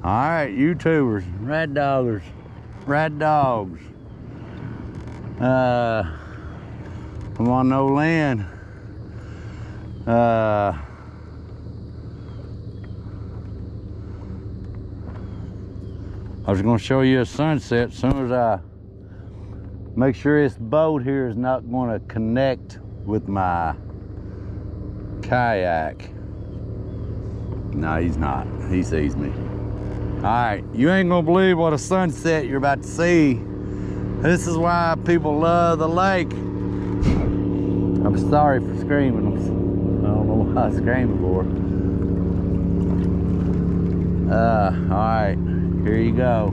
All right, YouTubers, rat doggers, rat dogs. I'm on no land. I was gonna show you a sunset as soon as I make sure this boat here is not gonna connect with my kayak. No, he's not. He sees me. All right, you ain't gonna believe what a sunset you're about to see. This is why people love the lake. I'm sorry for screaming. I don't know why I screamed for. All right, here you go.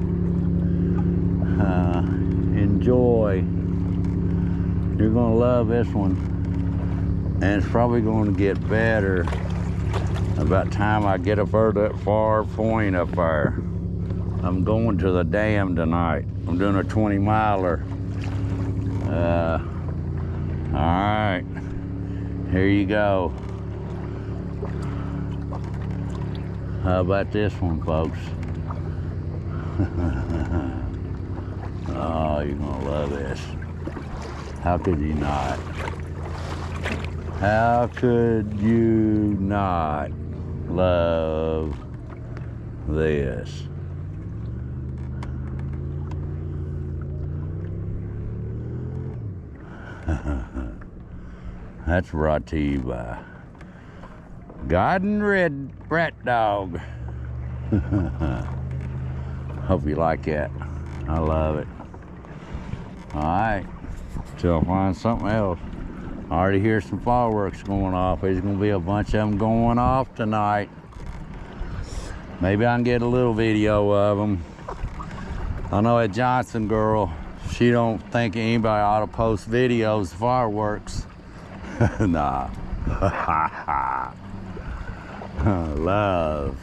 Enjoy. You're gonna love this one. And it's probably gonna get better about time I get up there that far point up there. I'm going to the dam tonight. I'm doing a 20-miler. All right, here you go. How about this one, folks? Oh, you're gonna love this. How could you not? How could you not love this? That's brought to you by Garden Red Rat Dog. Hope you like that. I love it. All right, till I find something else. I already hear some fireworks going off. There's gonna be a bunch of them going off tonight. Maybe I can get a little video of them. I know that Johnson girl, she don't think anybody ought to post videos of fireworks. Nah. Love.